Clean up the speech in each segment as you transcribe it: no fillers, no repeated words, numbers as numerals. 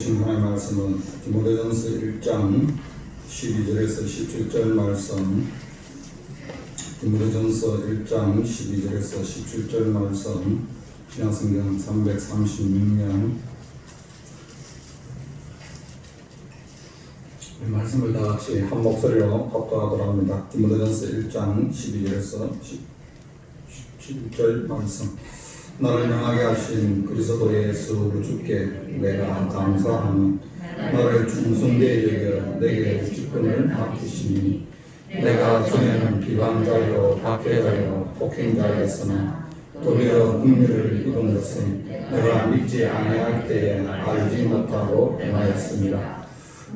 하나님의 말씀은 디모데전서 1장 12절에서 17절 말씀, 디모데전서 1장 12절에서 17절 말씀, 신약성경 336면. 말씀을 다 같이 한 목소리로 합독하도록 합니다. 디모데전서 1장 12절에서 17절 말씀. 나를 명하게 하신 그리스도 예수 우리 주께 내가 감사하니 너를 충성되이 여겨 내게 직분을 맡기시니 내가 전에는 비방자요 박해자요 폭행자였으나 도리어 긍휼을 입은 것은 내가 믿지 아니할 때에 알지 못하고 행하였습니다.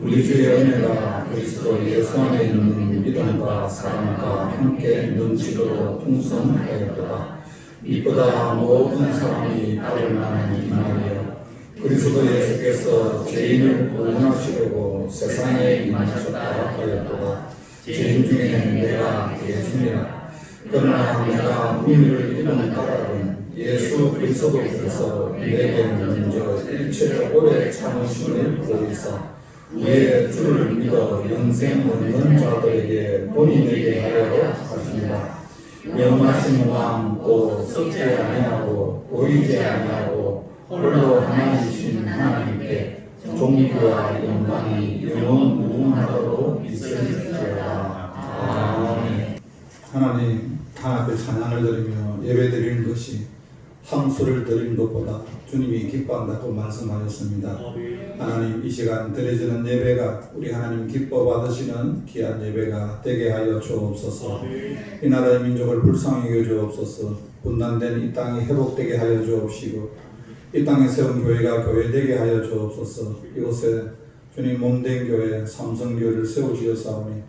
우리 주의 은혜가 그리스도 예수 안에 있는 믿음과 사랑과 함께 넘치도록 풍성하였도다. 이보다 모든 사람이 따를 만한 이 말이여, 그리스도 예수께서 죄인을 구원하시려고 세상에 임하셨다 하였도다. 죄인 중에 내가 예수니라. 그러나 내가 긍휼을 입은 까닭은 예수 그리스도께서 내게 먼저 일체 오래 참으심을 보이사 우리의 주를 믿어 영생 얻는 자들에게 본인에게 하여 하십니다. 영원하신 왕 또 썩지 아니하고 보이지 아니하고 홀로 하나이신 하나님께 존귀와 영광이 영원무궁하도록 있을지어다. 아멘. 하나님, 다 앞에 찬양을 드리며 예배 드리는 것이 함수를 드리는 것보다 주님이 기뻐한다고 말씀하셨습니다. 하나님, 이 시간 드려지는 예배가 우리 하나님 기뻐 받으시는 귀한 예배가 되게 하여 주옵소서. 이 나라의 민족을 불쌍히 여겨 주옵소서. 분단된 이 땅이 회복되게 하여 주옵시고 이 땅에 세운 교회가 교회되게 하여 주옵소서. 이곳에 주님 몸된 교회 삼성교회를 세우시었사오니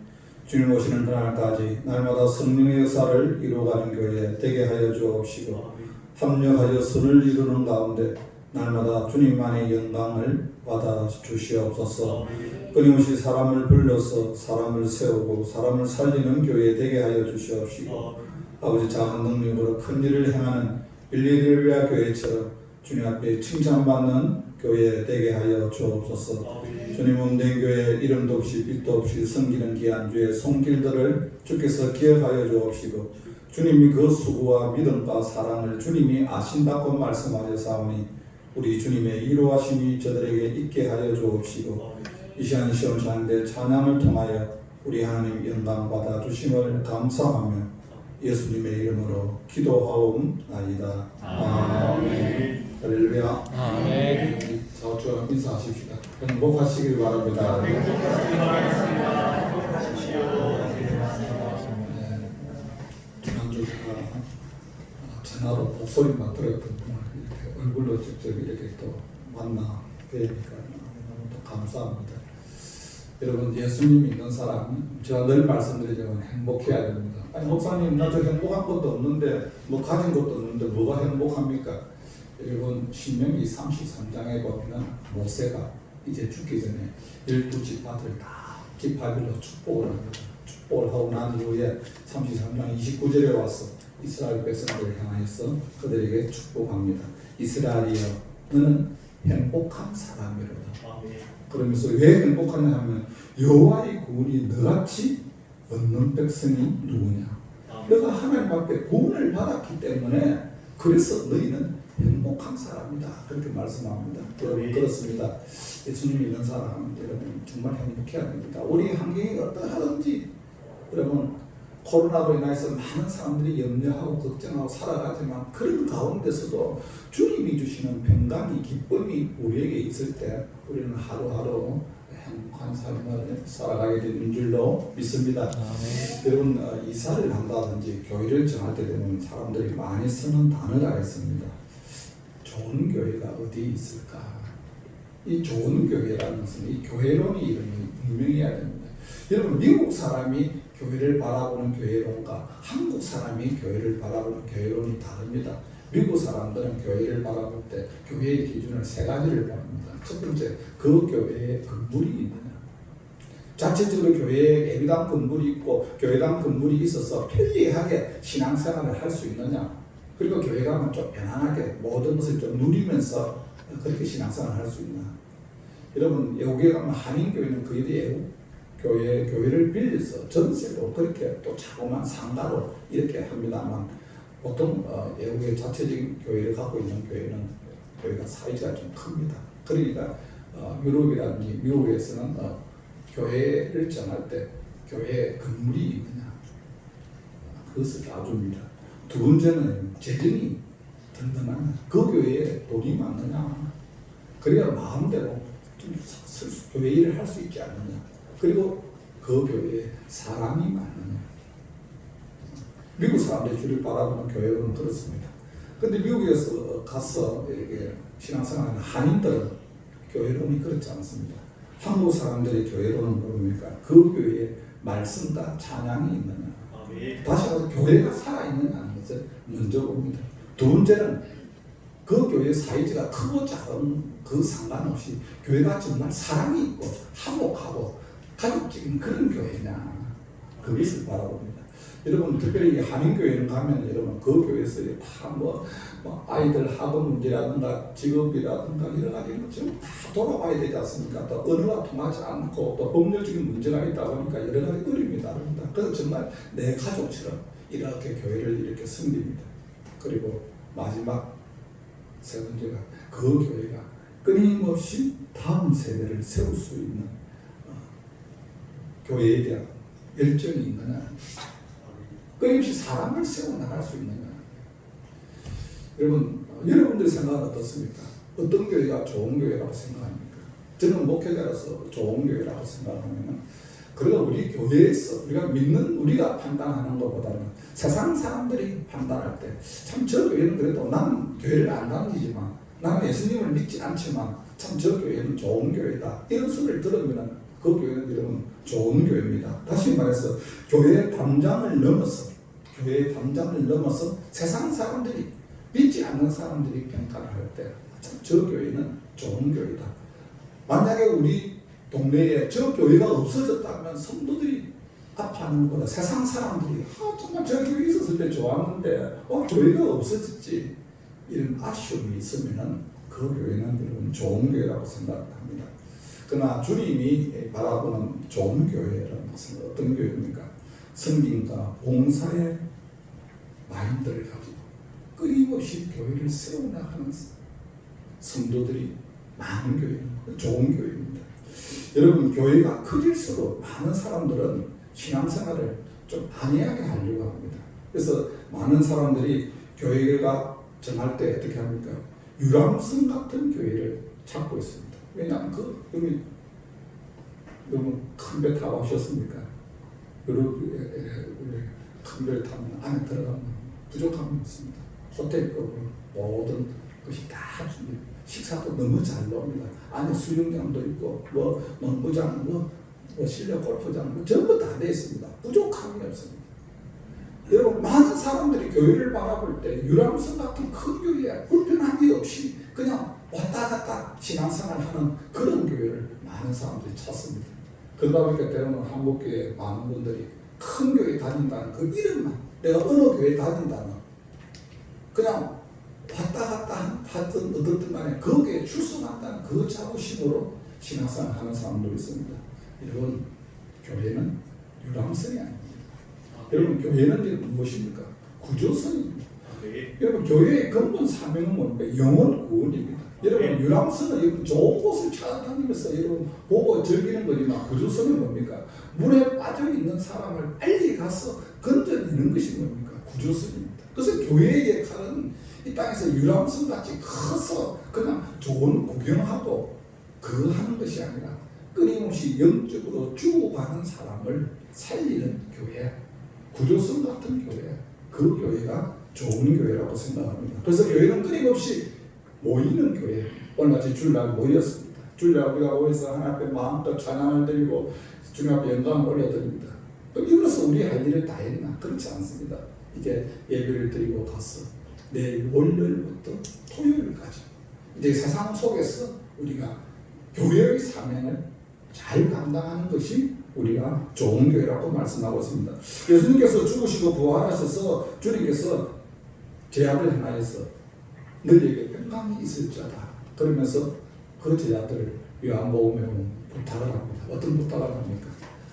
주님 오시는 그날까지 날마다 성령의 역사를 이루어가는 교회 되게 하여 주옵시고 합력하여 선을 이루는 가운데 날마다 주님만의 영광을 받아 주시옵소서. 끊임없이 사람을 불러서 사람을 세우고 사람을 살리는 교회 되게 하여 주시옵시고 아버지 작은 능력으로 큰 일을 행하는 빌리델비아 교회처럼 주님 앞에 칭찬받는 교회 되게 하여 주옵소서. 주님 몸된 교회 이름도 없이 빛도 없이 섬기는 귀한 주의 손길들을 주께서 기억하여 주옵시고 주님이 그 수고와 믿음과 사랑을 주님이 아신다고 말씀하셨사오니 우리 주님의 이루하심이 저들에게 있게 하여 주옵시고 이 시간 시험시한데 찬양을 통하여 우리 하나님 영광 받아 주심을 감사하며 예수님의 이름으로 기도하옵나이다. 아멘. 할렐루야. 아멘. 저처럼 인사하십시다. 행복하시길 바랍니다. 지난주 제가 전화로 목소리만 들었던 분을 이렇게 얼굴로 직접 이렇게 또 만나 뵈니까 너무 또 감사합니다. 여러분, 예수님 믿는 사람은 제가 늘 말씀드리지만 행복해야 됩니다. 아니 목사님, 나 저 행복한 것도 없는데 뭐 가진 것도 없는데 뭐가 행복합니까? 여러분, 신명기 33장에 보면 모세가 이제 죽기 전에 12지파들 다 지파별로 축복을 합니다. 축복을 하고 난 이후에 33장 29절에 와서 이스라엘 백성들을 향하여서 그들에게 축복합니다. 이스라엘이여, 너는 행복한 사람이로다. 그러면서 왜 행복하냐 하면 여호와의 구원이 너같이 얻는 백성이 누구냐? 너가 하나님 앞에 구원을 받았기 때문에 그래서 너희는 행복한 사람이다. 그렇게 말씀합니다. 여러분, 그렇습니다. 예수님 믿는 사람 여러분 정말 행복해야 됩니다. 우리 환경이 어떠하든지 여러분, 코로나로 인해서 많은 사람들이 염려하고 걱정하고 살아가지만 그런 가운데서도 주님이 주시는 평강이 기쁨이 우리에게 있을 때 우리는 하루하루 행복한 삶을 살아가게 되는 줄로 믿습니다. 여러분, 이사를 한다든지 교회를 정할 때 되면 사람들이 많이 쓰는 단어가 있습니다. 좋은 교회가 어디 있을까? 이 좋은 교회라는 것은 이 교회론이 이름이 분명해야 됩니다. 여러분, 미국 사람이 교회를 바라보는 교회론과 한국 사람이 교회를 바라보는 교회론이 다릅니다. 미국 사람들은 교회를 바라볼 때 교회의 기준을 세 가지를 봅니다. 첫 번째, 그 교회에 건물이 있느냐. 자체적으로 교회에 예배당 건물이 있고 교회당 건물이 있어서 편리하게 신앙생활을 할 수 있느냐. 그리고 교회 가면 좀 편안하게 모든 것을 좀 누리면서 그렇게 신앙생활을 할 수 있나. 여러분 외국에 가면 한인교회는 거의 외국 교회를 빌려서 전세로 그렇게 또 자그마한 상가로 이렇게 합니다만 보통 외국의 자체적인 교회를 갖고 있는 교회는 교회가 사이즈가 좀 큽니다. 그러니까 유럽이라든지 미국에서는 교회를 정할 때 교회 건물이 있느냐 그것을 봐줍니다. 두 번째는 재정이 든든하냐 그 교회에 돈이 많느냐 그래야 마음대로 좀 교회 일을 할 수 있지 않느냐 그리고 그 교회에 사람이 많느냐 미국 사람들이 주를 바라보는 교회는 그렇습니다. 근데 미국에서 가서 이렇게 신앙생활하는 한인들은 교회론이 그렇지 않습니다. 한국 사람들의 교회론은 뭡니까? 그 교회에 말씀과 찬양이 있느냐 다시 말해서 교회가 살아있느냐 하는 것을 먼저 봅니다. 두 번째는 그 교회 사이즈가 크고 작은 그 상관없이 교회가 정말 사랑이 있고 화목하고 가족적인 그런 교회냐 그것을 바라봅니다. 여러분 특별히 한인교회는 가면 여러분 그 교회에서 다뭐 아이들 학업 문제라든가 직업이라든가 여러 가지 지금 다 돌아봐야 되지 않습니까? 또 언어가 통하지 않고 또 법률적인 문제가 있다 보니까 여러 가지 어려움이 다릅니다. 그래서 정말 내 가족처럼 이렇게 교회를 이렇게 섬깁니다. 그리고 마지막 세 번째가 그 교회가 끊임없이 다음 세대를 세울 수 있는 교회에 대한 열정이 있느냐 끊임없이 사람을 세워나갈 수 있느냐 여러분들 생각은 어떻습니까? 어떤 교회가 좋은 교회라고 생각합니까? 저는 목회자로서 좋은 교회라고 생각하면 그래도 우리 교회에서 우리가 믿는 우리가 판단하는 것보다는 세상 사람들이 판단할 때 참 저 교회는 그래도 나는 교회를 안 다니지만 나는 예수님을 믿지 않지만 참 저 교회는 좋은 교회다 이런 소리를 들으면 그 교회는 여러분 좋은 교회입니다. 다시 말해서 교회의 담장을 넘어서 세상 사람들이 믿지 않는 사람들이 평가를 할 때 참 저 교회는 좋은 교회다. 만약에 우리 동네에 저 교회가 없어졌다면 성도들이 아파하는 것보다 세상 사람들이 정말 저 교회 있었을 때 좋았는데 교회가 없어졌지 이런 아쉬움이 있으면 그 교회는 여러분 좋은 교회라고 생각합니다. 그러나 주님이 바라보는 좋은 교회라는 것은 어떤 교회입니까? 섬김과 봉사의 마인드를 가지고 끊임없이 교회를 세워나가는 성도들이 많은 교회는 좋은 교회입니다. 여러분 교회가 커질수록 많은 사람들은 신앙생활을 좀 안이하게 하려고 합니다. 그래서 많은 사람들이 교회가 정할 때 어떻게 합니까? 유람선 같은 교회를 찾고 있습니다. 왜냐하면 여러분 큰 배 타보셨습니까? 여러분 큰 배를 타면 안에 들어가면 부족함이 없습니다. 호텔급으로 모든 것이 다 준비. 식사도 너무 잘 나옵니다. 안에 수영장도 있고 농구장, 실내 골프장 전부 다 되어 있습니다. 부족함이 없습니다. 여러분 많은 사람들이 교회를 바라볼 때 유람선 같은 큰 교회에 불편함이 없이 그냥 왔다 갔다 신앙생활하는 그런 교회를 많은 사람들이 찾습니다. 그러다 보니까 때로는 한국교회 많은 분들이 큰 교회 다닌다는 그 이름만 내가 어느 교회 다닌다는 그냥 왔다 갔다 하든 어떻든 간에 거기에 출석한다는 그 자부심으로 신앙생활 하는 사람도 있습니다. 여러분 교회는 유람선이 아닙니다. 여러분 교회는 무엇입니까? 구조선입니다. 여러분 교회의 근본 사명은 뭡니까? 영혼 구원입니다. 여러분 유람선은 여러분 좋은 곳을 찾아다니면서 여러분 보고 즐기는 거지만 구조선은 뭡니까? 물에 빠져 있는 사람을 빨리 가서 건져내는 것이 뭡니까? 구조선입니다. 그래서 교회의 역할은 이 땅에서 유람선 같이 커서 그냥 좋은 구경하고 그거 하는 것이 아니라 끊임없이 영적으로 죽어가는 사람을 살리는 교회, 구조선 같은 교회, 그 교회가 좋은 교회라고 생각합니다. 그래서 교회는 끊임없이 모이는 교회. 오늘같이 주일날 모였습니다. 주일날 우리가 모여서 하나님 앞에 마음껏 찬양을 드리고 주님 앞에 영광을 올려드립니다. 그럼 이로써 우리 할 일을 다 했나? 그렇지 않습니다. 이제 예배를 드리고 가서 내일 월요일부터 토요일까지 이제 세상 속에서 우리가 교회의 사명을 잘 감당하는 것이 우리가 좋은 교회라고 말씀하고 있습니다. 예수님께서 죽으시고 부활하셔서 주님께서 제자들 향하여서 너희에게 평강이 있을지어다 그러면서 그 제자들을 요한복음에 보면 부탁을 합니다. 어떤 부탁을 합니까?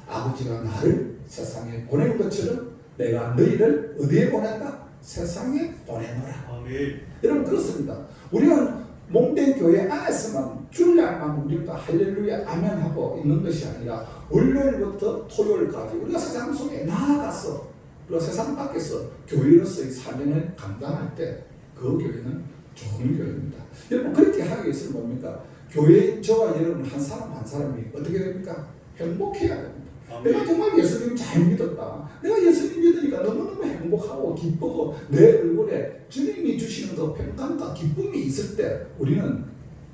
아버지가 나를 세상에 보낸 것처럼 내가 너희를 어디에 보낸다? 세상에 보내노라. 아멘. 여러분 그렇습니다. 우리는 몸된 교회 안에서만 주일날만 우리가 할렐루야 아멘하고 있는 것이 아니라 월요일부터 토요일까지 우리가 세상 속에 나아가서 우리가 세상 밖에서 교회로서의 사명을 감당할 때 그 교회는 좋은 교회입니다. 여러분 그렇게 하기 위해서는 뭡니까? 교회 저와 여러분 한 사람 한 사람이 어떻게 됩니까? 행복해야 됩니다. 내가 정말 예수님 잘 믿었다. 내가 예수님 믿으니까 너무너무 행복하고 기쁘고 내 얼굴에 주님이 주시는 그 평강과 기쁨이 있을 때 우리는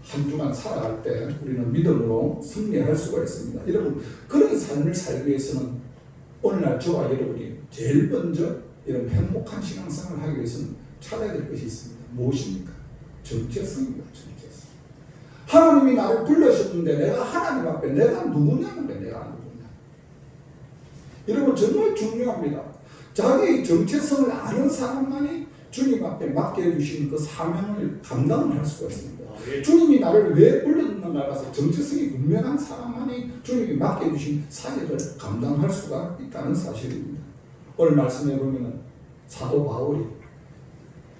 한 주간 살아갈 때 우리는 믿음으로 승리할 수가 있습니다. 여러분 그런 삶을 살기 위해서는 오늘날 저와 여러분이 제일 먼저 이런 행복한 신앙생활을 하기 위해서는 찾아야 될 것이 있습니다. 무엇입니까? 정체성입니다. 정체성. 하나님이 나를 불러셨는데 내가 하나님 앞에 내가 누구냐는 거예요. 내가 누구냐. 여러분 정말 중요합니다. 자기의 정체성을 아는 사람만이 주님 앞에 맡겨주신 그 사명을 감당을 할 수가 있습니다. 주님이 나를 왜 불렀는가 알아서 정체성이 분명한 사람만이 주님이 맡겨주신 사역을 감당할 수가 있다는 사실입니다. 오늘 말씀해 보면 사도 바울이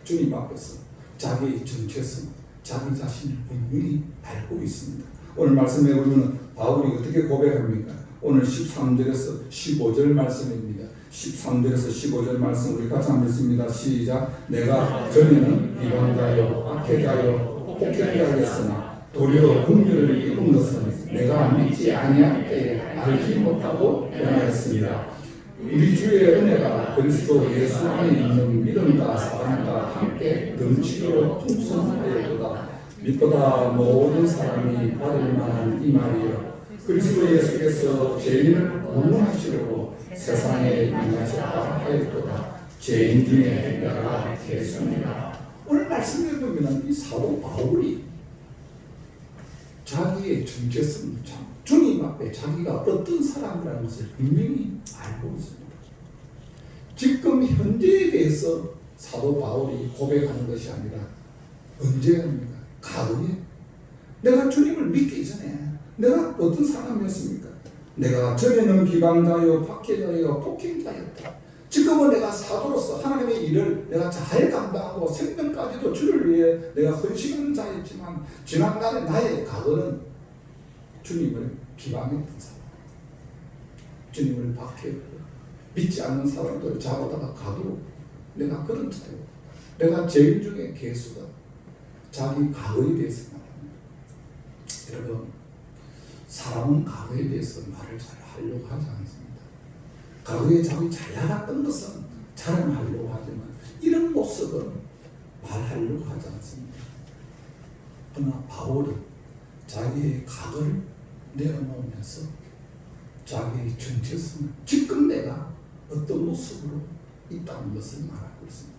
주님 앞에서 자기의 정체성, 자기 자신을 분명히 알고 있습니다. 오늘 말씀해 보면 바울이 어떻게 고백합니까? 오늘 13절에서 15절 말씀입니다. 13절에서 15절 말씀 우리 같이 한번 읽습니다. 시작. 내가 전에는 비방자요 박해자요 폭행자였으나 도리어 긍휼을 입은 것은 내가 믿지 아니할 때에 알지 못하고 변하였습니다. 우리 주의 은혜가 그리스도 예수 안에 있는 믿음과 사랑과 함께 넘치도록 풍성하였도다. 믿보다 모든 사람이 받을 만한 이 말이여 그리스도 예수께서 죄인을 구원하시려고 세상에 임하셨다 하였도다. 죄인 중에 내가 예수니라. 오늘 말씀해 보면 이 사도 바울이 자기의 정체성, 주님 앞에 자기가 어떤 사람이라는 것을 분명히 알고 있습니다. 지금 현재에 대해서 사도 바울이 고백하는 것이 아니라 언제 합니까? 과거에 내가 주님을 믿기 전에 내가 어떤 사람이었습니까? 내가 전에는 비방자요 박해자요 폭행자였다. 지금은 내가 사도로서 하나님의 일을 내가 잘 감당하고 생명까지도 주를 위해 내가 헌신하는 자였지만 지난날의 나의 과거는 주님을 비방했던 사람, 주님을 박해했고 믿지 않는 사람들을 잡아다가 가두고 내가 그런 자요. 내가 죄인 중에 개수가 자기 과거에 대해서 말합니다. 여러분 사람은 과거에 대해서 말을 잘 하려고 하지 않습니다. 과거에 자기 잘 나갔던 것은 자랑하려고 하지만 이런 모습은 말하려고 하지 않습니다. 그러나 바울은 자기의 과거를 내려놓으면서 자기의 정체성을 지금 내가 어떤 모습으로 있다는 것을 말하고 있습니다.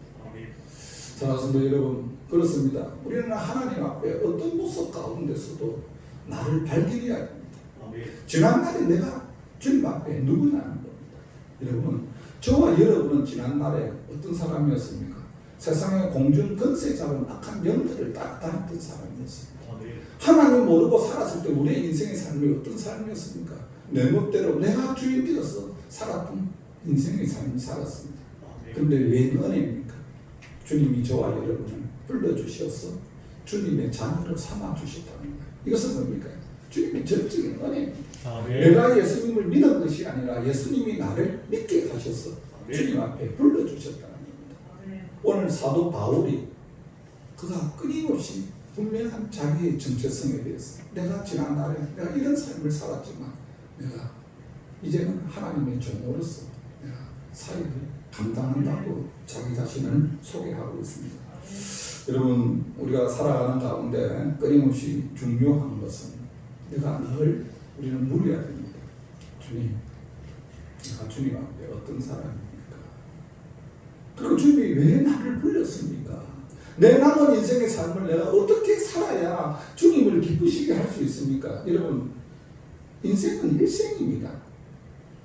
사랑하는 여러분 그렇습니다. 우리는 하나님 앞에 어떤 모습 가운데서도 나를 발견해야 됩니다. 지난날에 내가 주님 앞에 누구냐는 겁니다. 여러분 저와 여러분은 지난날에 어떤 사람이었습니까? 세상의 공중 권세 잡은 악한 영들을 따라다녔던 사람이었습니다. 하나님 모르고 살았을 때 우리의 인생의 삶이 어떤 삶이었습니까? 내 멋대로 내가 주인 되어서 살았던 인생의 삶을 살았습니다. 그런데 왜 은혜입니까? 주님이 저와 여러분을 불러주셔서 주님의 자녀로 삼아주셨다는 거예요. 이것은 뭡니까? 주님의 전적인 은혜입니다. 내가 예수님을 믿은 것이 아니라 예수님이 나를 믿게 하셔서 주님 앞에 불러주셨다는 겁니다. 오늘 사도 바울이 그가 끊임없이 분명한 자기의 정체성에 대해서 내가 지난날에 내가 이런 삶을 살았지만 내가 이제는 하나님의 종으로서 내가 사역을 감당한다고 자기 자신을 소개하고 있습니다. 여러분 우리가 살아가는 가운데 끊임없이 중요한 것은 내가 늘 우리는 물어야 됩니다. 주님, 내가 주님 앞에 어떤 사람입니까? 그리고 주님이 왜 나를 불렀습니까? 내 남은 인생의 삶을 내가 어떻게 살아야 주님을 기쁘시게 할 수 있습니까? 여러분 인생은 일생입니다.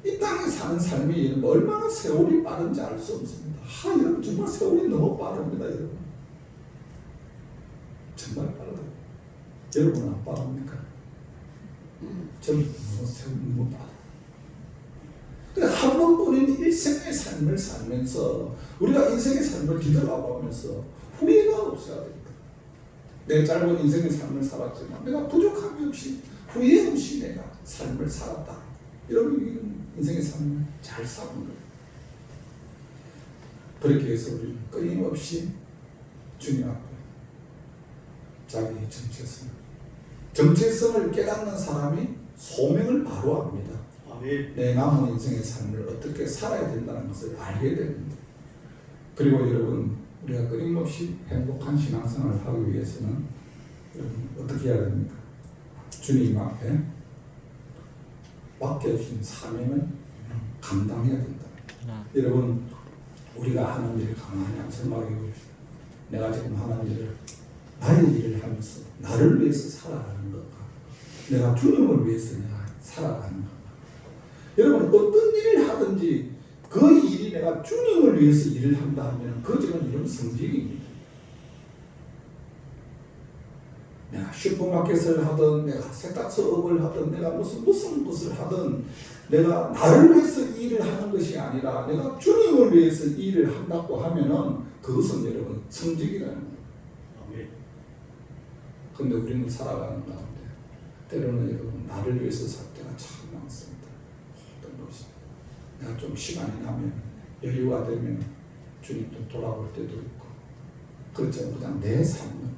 이 땅에 사는 삶이 얼마나 세월이 빠른지 알 수 없습니다. 여러분 정말 세월이 너무 빠릅니다. 여러분 정말 빠르다. 여러분은 안 빠릅니까? 너무 많아. 한 번뿐인 일생의 삶을 살면서 우리가 인생의 삶을 뒤돌아보면서 후회가 없어야 됩니다. 내 짧은 인생의 삶을 살았지만 내가 부족함이 없이 후회 없이 내가 삶을 살았다. 이런 인생의 삶을 잘 사는 거예요. 그렇게 해서 우리는 끊임없이 주님 앞에 자기의 정체성을 깨닫는 사람이 소명을 바로 합니다. 내 남은 인생의 삶을 어떻게 살아야 된다는 것을 알게 됩니다. 그리고 여러분, 우리가 끊임없이 행복한 신앙생활을 하기 위해서는 여러분 어떻게 해야 됩니까? 주님 앞에 맡겨주신 사명을 감당해야 된다. 여러분, 우리가 하는 일을 가만히 한번 생각해 보십시오. 내가 지금 하는 일을 나의 일을 하면서 나를 위해서 살아가는 것과 내가 주님을 위해서 내가 살아가는 것. 여러분, 어떤 일을 하든지 그 일이 내가 주님을 위해서 일을 한다 하면 그것은 이런 성직입니다. 내가 슈퍼마켓을 하든 내가 세탁소업을 하든 내가 무슨 것을 하든 내가 나를 위해서 일을 하는 것이 아니라 내가 주님을 위해서 일을 한다고 하면은 그것은 여러분 성직이라는 거예요. 근데 우리는 살아가는 가운데 때로는 여러분 나를 위해서 살 때가 참 많습니다. 어떤 것이 내가 좀 시간이 나면 여유가 되면 주님 좀 돌아볼 때도 있고 그렇죠. 그냥 내 삶은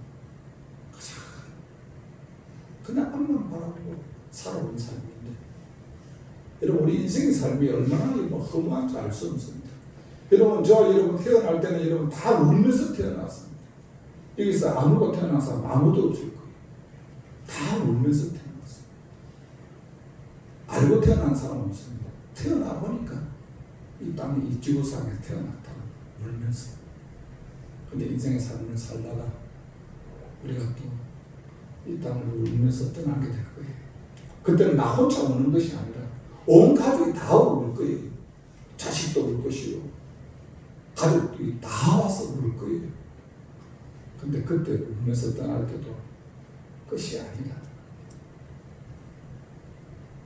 그냥 앞만 바라보고 살아온 삶인데 여러분 우리 인생의 삶이 얼마나 허무한지 알 수 없습니다. 여러분 여러분 태어날 때는 여러분 다 울면서 태어났습니다. 여기서 안 울고 태어난 사람 아무도 없을 거예요. 다 울면서 태어났어요. 알고 태어난 사람은 없습니다. 태어나 보니까 이 땅에 이 지구상에 태어났다 울면서. 근데 인생의 삶을 살다가 우리가 또 이 땅을 울면서 떠나게 될 거예요. 그때는 나 혼자 우는 것이 아니라 온 가족이 다 울 거예요. 자식도 울 것이요. 가족들이 다 와서 울 거예요. 근데 그때 울면서 떠날 때도 끝이 아니다.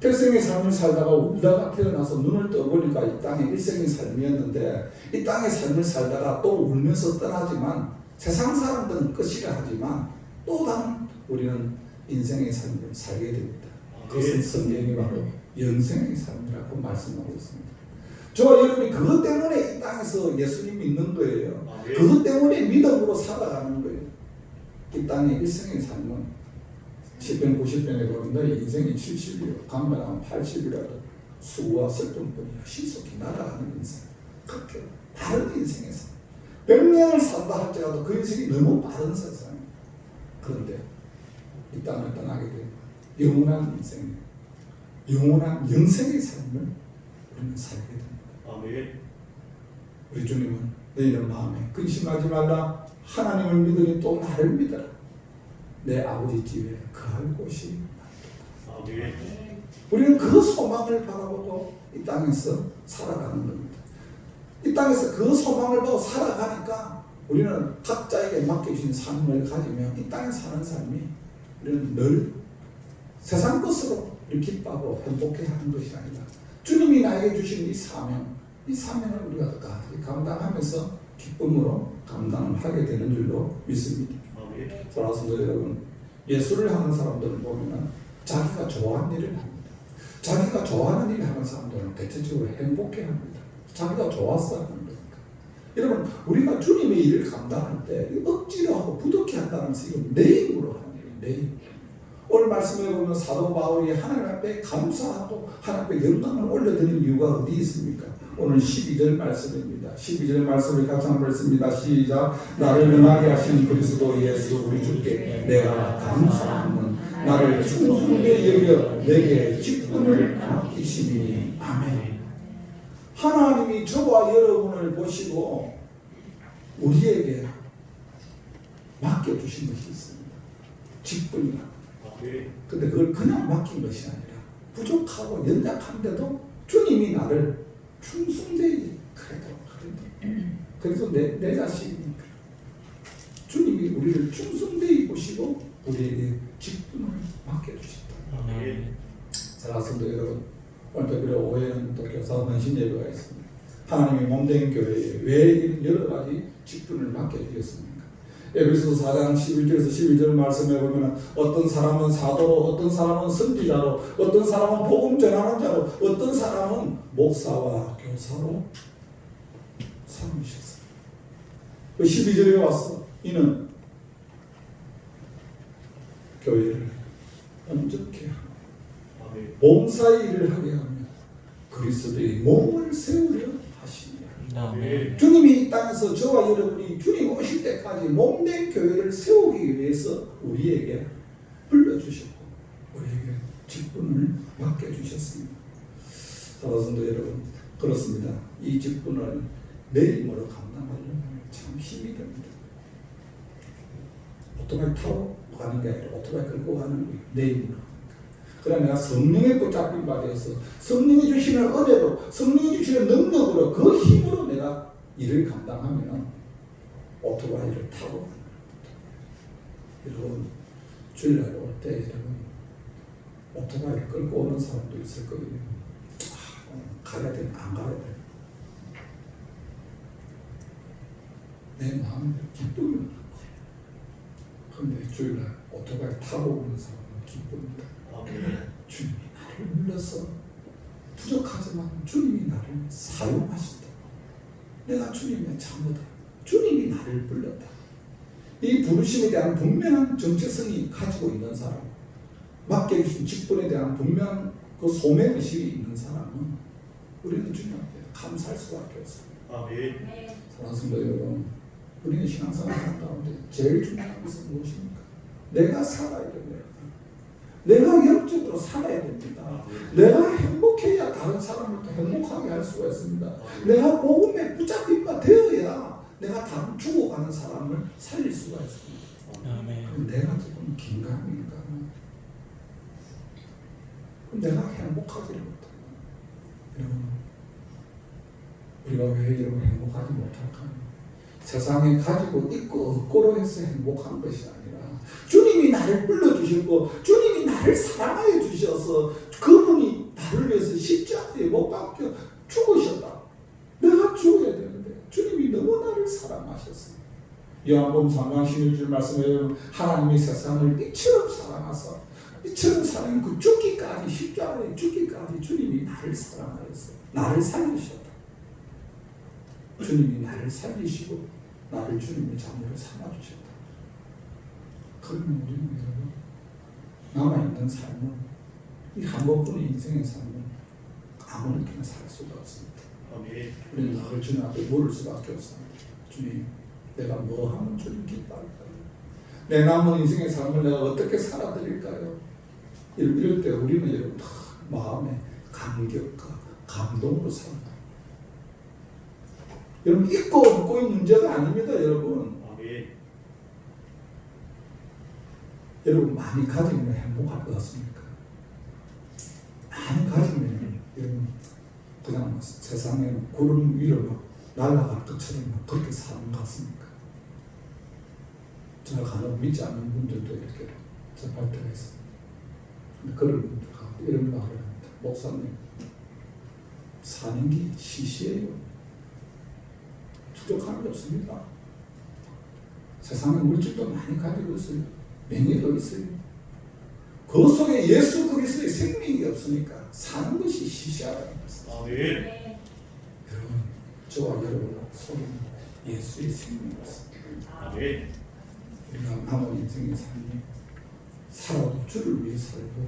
일생의 삶을 살다가 울다가 태어나서 눈을 떠보니까 이 땅의 일생의 삶이었는데 이 땅의 삶을 살다가 또 울면서 떠나지만 세상 사람들은 끝이라 하지만 또 다른 우리는 인생의 삶을 살게 됩니다. 그것은 성경이 바로 영생의 삶이라고 말씀하고 있습니다. 저와 여러분이 그것 때문에 이 땅에서 예수님 믿는 거예요. 그것 때문에 믿음으로 살아가는 거예요. 이 땅의 일생의 삶은 10편 90편에 보면 너희 인생이 70이요 강변하면 80이라도 수고와 슬픔뿐이야 신속히 날아가는 인생. 그렇게 다른 인생의 삶. 100년을 산다 할지라도 그 인생이 너무 빠른 세상이에요. 그런데 이 땅을 떠나게 되면 영원한 인생, 영원한 영생의 삶을 우리는 살게 됩니다. 아멘. 우리 주님은 너희는 마음에 근심하지 말라. 하나님을 믿으니 또 나를 믿어라. 내 아버지 집에 거할 곳이 많다. 아멘. 우리는 그 소망을 바라보고 이 땅에서 살아가는 겁니다. 이 땅에서 그 소망을 보고 살아가니까 우리는 각자에게 맡겨주신 삶을 가지면 이 땅에 사는 삶이 우리는 늘 세상 것으로 기뻐하고 행복해하는 것이 아니라 주님이 나에게 주신 이 사명을 우리가 끝까지 감당하면서 기쁨으로 감당을 하게 되는 줄로 믿습니다. 사랑하는 여러분, 예술을 하는 사람들을 보면 자기가 좋아하는 일을 합니다. 자기가 좋아하는 일을 하는 사람들은 대체적으로 행복해합니다. 자기가 좋아서 하는 거니까. 여러분, 우리가 주님의 일을 감당할 때 억지로 하고 부득이 한다는 것은 이건 내 힘으로 하는 거예요. 내 힘. 오늘 말씀해 보면 사도 바울이 하나님 앞에 감사하고 하나님 앞에 영광을 올려드리는 이유가 어디 있습니까? 오늘 12절 말씀입니다. 12절 말씀을 같이 한번 읽습니다. 시작. 나를 능하게 하신 그리스도 예수 우리 주께 내가 감사함은 나를 충성되게 여겨 내게 직분을 맡기시니 아멘. 하나님이 저와 여러분을 보시고 우리에게 맡겨주신 것이 있습니다. 직분이라. 근데 그걸 그냥 맡긴 것이 아니라 부족하고 연약한데도 주님이 나를 충성되게 그래서 내 자식이니까 주님이 우리를 충성되게 보시고 우리에게 직분을 맡겨주셨다. 사랑하는 여러분, 오늘 특별히 오해는 또 교사 헌신 예배가 있습니다. 하나님이 몸된 교회에 왜 이런 여러 가지 직분을 맡겨 주셨습니까? 에베소서 4장 11절에서 12절 말씀에 보면 어떤 사람은 사도로, 어떤 사람은 선지자로, 어떤 사람은 복음 전하는 자로, 어떤 사람은 목사와 교사로 삼으셨어요. 그 12절에 와서 이는 교회를 온전케 하고 봉사의 일을 하게 하며 그리스도의 몸을 세우려 하시니라. 주님이 이 땅에서 저와 여러분이 주님 오실 때까지 몸된 교회를 세우기 위해서 우리에게 불러주셨고 우리에게 직분을 맡겨주셨습니다. 사랑하는 여러분, 그렇습니다. 이 직분을 내 힘으로 감당하려면 참 힘이 됩니다. 오토바이 타고 가는 게 아니라 오토바이 끌고 가는 게 내 힘으로. 그러나 내가 성령의 붙잡힌 바 되어서 성령이 주시는 은혜로, 성령이 주시는 능력으로, 그 힘으로 내가 일을 감당하면 오토바이를 타고 가는 겁니다. 여러분, 주일날 올 때 여러분 오토바이를 끌고 오는 사람도 있을 거예요. 가야 되나 안 가야 되나. 내 마음에 기쁨이 없는 거예요. 그런데 주일날 오토바이 타고 오는 사람은 기쁩니다. 주님이 나를 불러서 부족하지만 주님이 나를 사용하신다. 내가 주님의 자녀다. 주님이 나를 불렀다. 이 부르심에 대한 분명한 정체성이 가지고 있는 사람, 맡겨주신 직분에 대한 분명한 그 소명의식이 있는 사람은 우리는 주님 앞에 감사할 수밖에 없습니다. 사랑하는 여러분, 우리는 신앙생활 가운데 제일 중요한 것은 무엇입니까? 내가 살아야 됩니다. 내가 영적으로 살아야 됩니다. 내가 행복해야 다른 사람을 또 행복하게 할 수가 있습니다. 내가 복음에 붙잡힌 바 되어야 내가 다른 죽어가는 사람을 살릴 수가 있습니다. 그럼 내가 지금 긴가민가? 그럼 내가 행복하지를 못합니다. 여러분, 우리가 왜 여러분 행복하지 못할까요? 세상에 가지고 있고 없고로 해서 행복한 것이 아니라 주님이 나를 불러주셨고 주님이 나를 사랑하여 주셔서 그분이 나를 위해서 십자가에 못 박혀 죽으셨다. 내가 죽어야 되는데 주님이 너무 나를 사랑하셨어요. 요한복음 3장 16절 말씀에 하나님이 세상을 이처럼 사랑하사 이처럼 사랑해 그 죽기까지 십자가에 죽기까지 주님이 나를 사랑하였어요. 나를 살리셨다. 주님이 나를 살리시고 나를 주님의 자녀로 삼아주셨다. 그러면 우리는 여러분 남아있는 삶은 이 한 번뿐인 인생의 삶은 아무렇게나 살 수가 없습니다. 우리는 나를 주님 앞에 물을 수밖에 없습니다. 주님, 내가 뭐 하면 주님 기뻐할까요? 내 남은 인생의 삶을 내가 어떻게 살아드릴까요? 이럴 때 우리는 여러분 다 마음에 감격과 감동으로 살아요. 여러분 있고 없고의 문제가 아닙니다. 여러분 여러분 많이 가지면 행복할 것 같습니까? 많이 가지면 여러분 그냥 세상에 구름 위로 막 날아갈 것처럼 막 그렇게 사는 것 같습니까? 제가 간혹 믿지 않는 분들도 이렇게 접할 때가 있습니다. 그런 분들 가운데 이런 말을 합니다. 목사님, 사는 게 시시해요. 부족함이 없습니다. 세상에 물질도 많이 가지고 있어요. 명예도 있어요. 그 속에 예수 그리스도의 생명이 없으니까 사는 것이 시시하다는 것입니다. 여러분, 저와 여러분 속에 예수의 생명이 있습니다. 우리가 남은 인생의 삶이 살아도 주를 위해 살고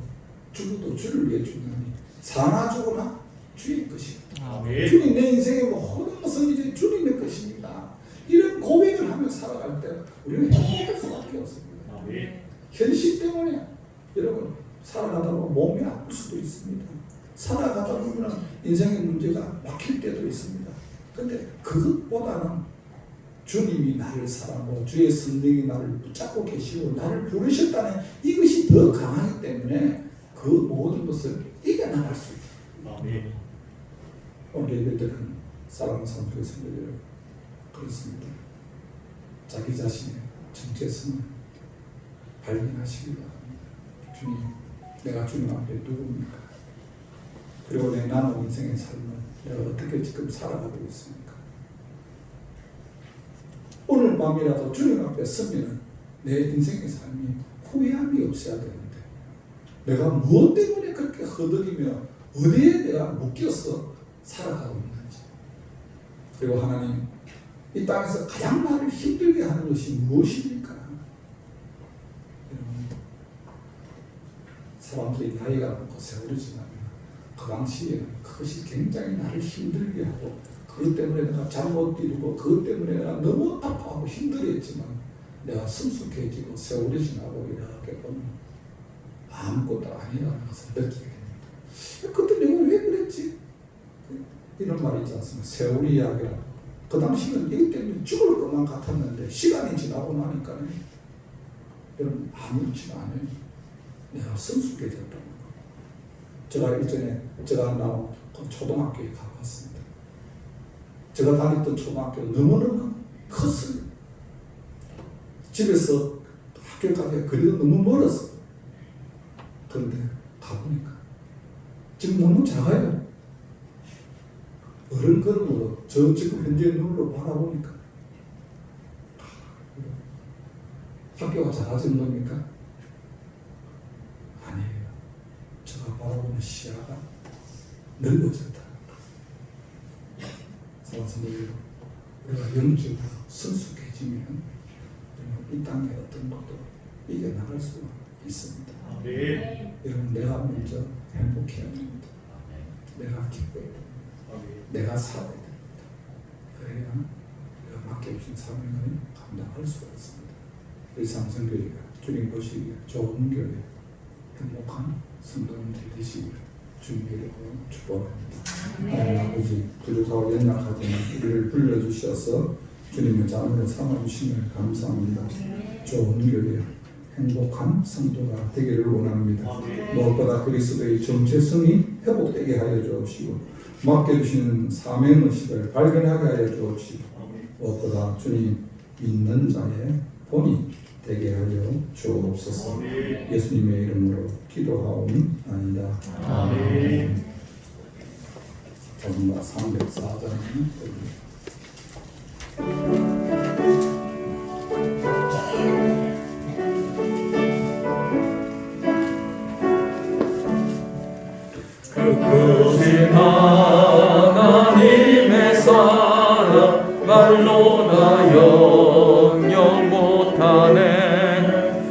죽어도 주를 위해 죽나니 사나 죽으나 주의 것입니다. 주님, 내 인생의 모든 것은 이제 주님의 것입니다. 이런 고백을 하며 살아갈 때 우리는 행복할 수밖에 없습니다. 현실 때문에 여러분 살아가다 보면 몸이 아플 수도 있습니다. 살아가다 보면 인생의 문제가 막힐 때도 있습니다. 그런데 그것보다는 주님이 나를 사랑하고 주의 성령이 나를 붙잡고 계시고 나를 부르셨다는 이것이 더 강하기 때문에 그 모든 것을 이겨나갈 수 있다. 오늘 예배드리는 사랑하는 사람들의 성도들 그렇습니다. 자기 자신의 정체성을 발견하시기 바랍니다. 주님, 내가 주님 앞에 누굽니까? 그리고 내 남은 인생의 삶을 내가 어떻게 지금 살아가고 있습니까? 오늘 밤이라도 주님 앞에 서면 내 인생의 삶이 후회함이 없어야 되는데 내가 무엇 때문에 그렇게 허덕이며 어디에 내가 묶여서 살아가고 있는지, 그리고 하나님, 이 땅에서 가장 나를 힘들게 하는 것이 무엇입니까? 여러분, 사람들이 나이가 많고 세월이 지나면 그 당시에는 그것이 굉장히 나를 힘들게 하고 그것 때문에 내가 잠 못 이루고 그것 때문에 내가 너무 아파하고 힘들었지만 내가 성숙해지고 세월이 지나고 이렇게 보면 아무것도 아니라는 것을 느끼게 됩니다. 그때 내가 왜 그랬지? 이런 말이 있지 않습니까? 세월이 이야기라고. 그 당시는 이것 때문에 죽을 것만 같았는데 시간이 지나고 나니까 여러분 아무렇지가 않아요. 내가 성숙해졌다는 거. 제가 이전에 제가 나온 그 초등학교에 가봤습니다. 제가 다녔던 초등학교 너무너무 컸어요. 집에서 학교까지 거리가 너무 멀었어요. 그런데 가보니까 지금 너무 작아요. 어른걸음으로 저 지금 현재 눈으로 바라보니까 학교가 작아진 겁니까? 아니에요. 제가 바라보는 시야가 넓어졌다. 사랑스러워요. 우리가 영적으로 성숙해지면 이 땅의 어떤 것도 이겨나갈 수가 있습니다. 여러분, 내가 먼저 행복해야 됩니다. 내가 기뻐야 됩니다. 내가 살아야 됩니다. 그래야 내가 맡겨주신 사명을 감당할 수가 있습니다. 우리 삼성교회가 주님 보시기에 좋은 교회, 행복한 성도님들 되시기를 주님의 이름으로 축복합니다. 하나님 아버지, 부족하고 연약하지만 우리를 불러주셔서 주님의 자녀를 삼아주심을 감사합니다. 좋은 교회, 행복한 성도가 되기를 원합니다. 무엇보다 그리스도의 정체성이 회복되게 하여 주옵시고 맡겨주시는 사명의식을 발견하게 하여 주옵시고 무엇보다 주님 믿는 자의 본이 되게 하여 주옵소서. 예수님의 이름으로 기도하옵나이다. 아멘. 전가 304장 그것이 하나님의 사랑 말로나 영영 못하네.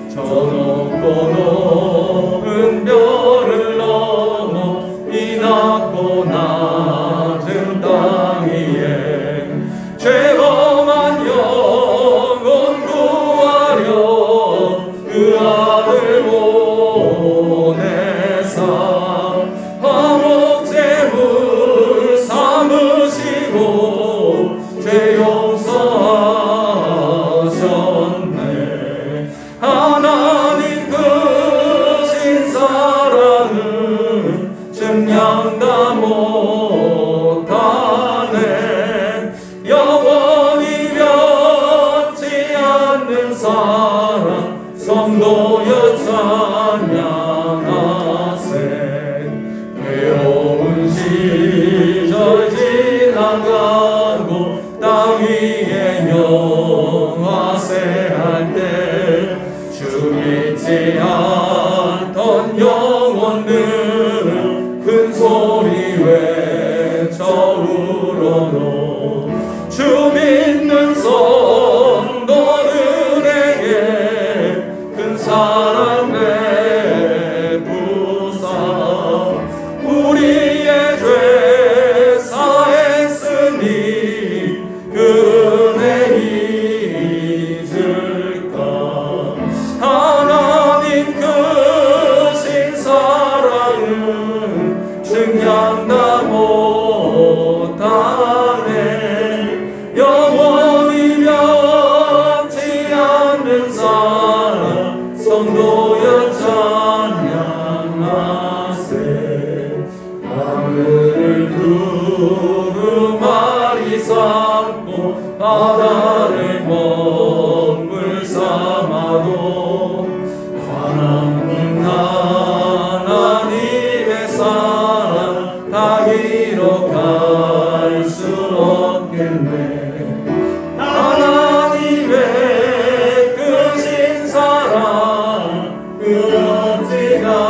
저 높고 높은 별을 넘어 이 낮고 낮은 땅 위에 죄범한 영혼 구하려 그 아들 보내사 화목제물 삼으시고 죄 용서하셨네. 하나님 크신 사랑은 증량다 못하네. 영원히 변치 않는 사랑 성도여 찬양하세. 외로운 시절 지나가고 땅 위에 영화세 할 때 주 믿지 않던 영혼들은 큰 소리 외쳐 울어도 주 믿는 성도들에게 큰 사랑 베푸사 우리의 죄 사했으니 그 은혜 잊을까. 하나님 크신 사랑은 증량다 못하네. 영원히 변치 않는 사랑 성도여 찬양하세. 하늘을 두루마리 삼고 바다를 먹물 삼아도 하나님의 사랑 은혜 하나님의 크신 사랑 그 어찌나